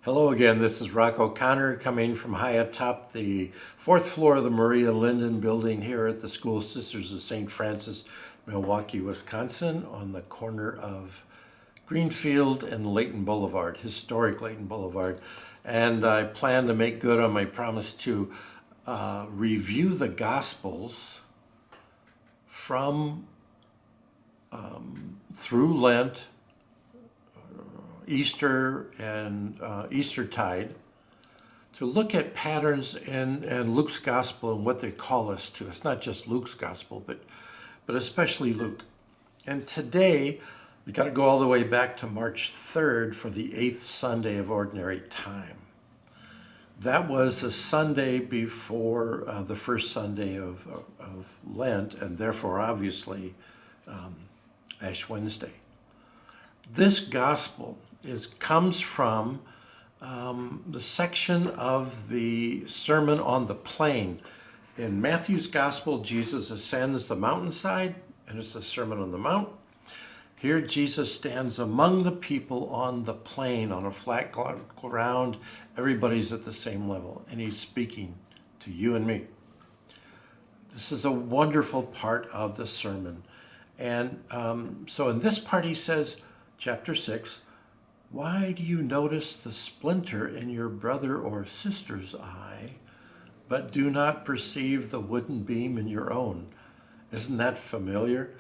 Hello again, this is Rock O'Connor coming from high atop the fourth floor of the Maria Linden building here at the School Sisters of St. Francis, Milwaukee, Wisconsin, on the corner of Greenfield and Layton Boulevard, historic Layton Boulevard. And I plan to make good on my promise to review the Gospels from through Lent, Easter and Eastertide, to look at patterns in Luke's gospel and what they call us to. It's not just Luke's gospel, but especially Luke. And today, we got to go all the way back to March 3rd for the 8th Sunday of Ordinary Time. That was the Sunday before the first Sunday of Lent, and therefore, obviously, Ash Wednesday. This gospel comes from the section of the Sermon on the Plain. In Matthew's gospel, Jesus ascends the mountainside, and it's the Sermon on the Mount. Here, Jesus stands among the people on the plain, on a flat ground. Everybody's at the same level, and he's speaking to you and me. This is a wonderful part of the sermon. And so in this part, he says, Chapter 6, why do you notice the splinter in your brother or sister's eye, but do not perceive the wooden beam in your own? Isn't that familiar?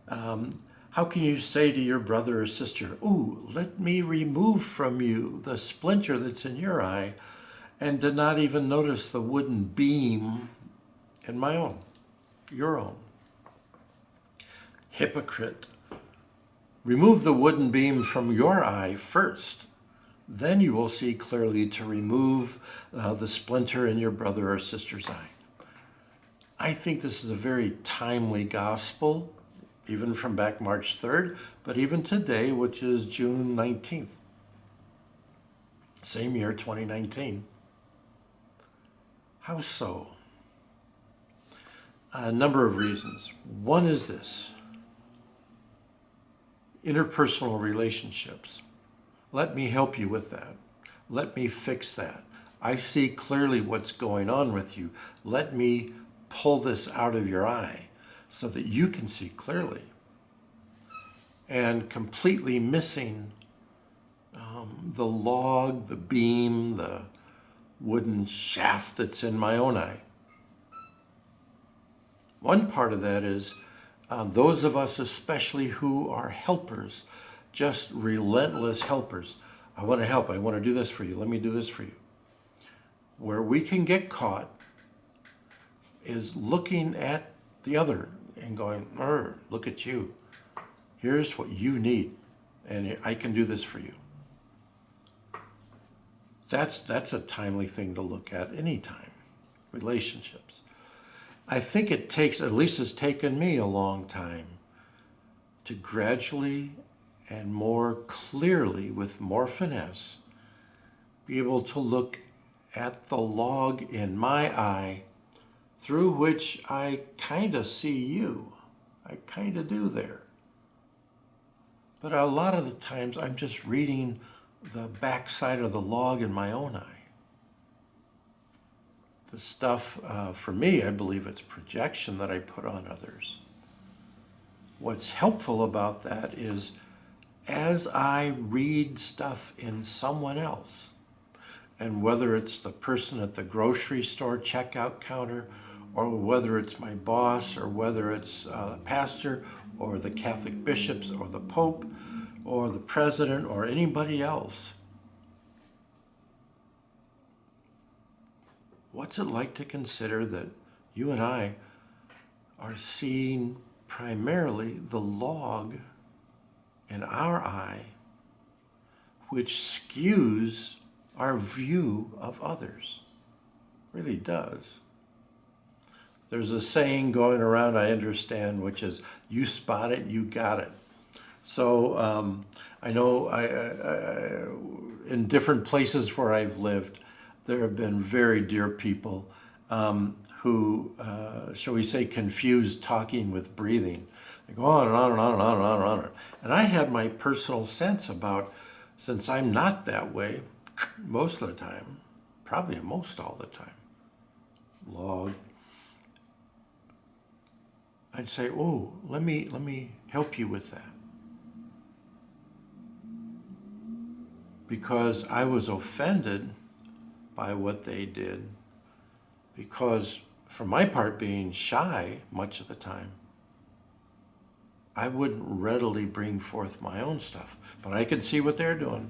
How can you say to your brother or sister, ooh, let me remove from you the splinter that's in your eye, and did not even notice the wooden beam in my own, your own? Hypocrite. Remove the wooden beam from your eye first. Then you will see clearly to remove the splinter in your brother or sister's eye. I think this is a very timely gospel, even from back March 3rd, but even today, which is June 19th. Same year, 2019. How so? A number of reasons. One is this. Interpersonal relationships. Let me help you with that. Let me fix that. I see clearly what's going on with you. Let me pull this out of your eye so that you can see clearly. And completely missing the log, the beam, the wooden shaft that's in my own eye. One part of that is those of us especially who are helpers, just relentless helpers. I want to help. I want to do this for you. Let me do this for you. Where we can get caught is looking at the other and going, look at you. Here's what you need, and I can do this for you. That's a timely thing to look at anytime. Relationships. I think it takes, at least it's taken me a long time, to gradually and more clearly, with more finesse, be able to look at the log in my eye through which I kind of see you. I kind of do there. But a lot of the times I'm just reading the backside of the log in my own eye. The stuff, for me, I believe it's projection that I put on others. What's helpful about that is as I read stuff in someone else, and whether it's the person at the grocery store checkout counter, or whether it's my boss, or whether it's the pastor, or the Catholic bishops, or the Pope, or the president, or anybody else, what's it like to consider that you and I are seeing primarily the log in our eye, which skews our view of others? Really does. There's a saying going around, I understand, which is, you spot it, you got it. So I know in different places where I've lived, there have been very dear people who, shall we say, confuse talking with breathing. They go on and on and on and on and on and on. And I have my personal sense about, since I'm not that way, most of the time, probably most all the time, log, I'd say, oh, let me help you with that. Because I was offended by what they did, because for my part, being shy much of the time, I wouldn't readily bring forth my own stuff, but I could see what they're doing.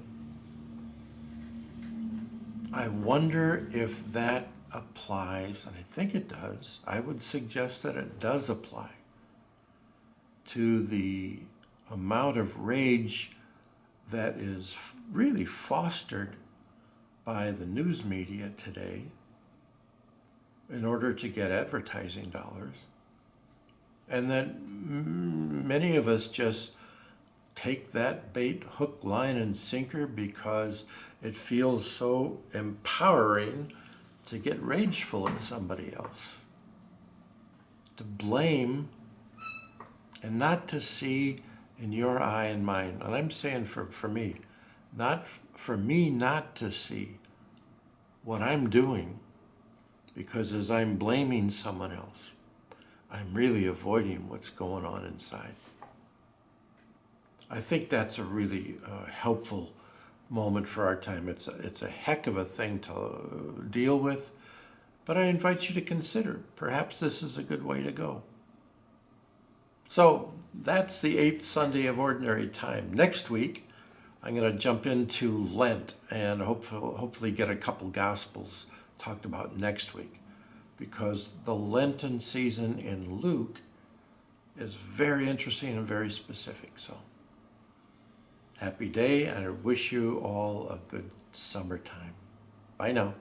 I wonder if that applies, and I think it does. I would suggest that it does apply to the amount of rage that is really fostered by the news media today in order to get advertising dollars. And that many of us just take that bait, hook, line, and sinker because it feels so empowering to get rageful at somebody else. To blame and not to see in your eye and mine. And I'm saying for me, not for me not to see what I'm doing, because as I'm blaming someone else, I'm really avoiding what's going on inside. I think that's a really helpful moment for our time. It's a heck of a thing to deal with, but I invite you to consider, perhaps this is a good way to go. So that's the 8th Sunday of Ordinary Time. Next week, I'm going to jump into Lent and hopefully get a couple Gospels talked about next week, because the Lenten season in Luke is very interesting and very specific. So happy day, and I wish you all a good summertime. Bye now.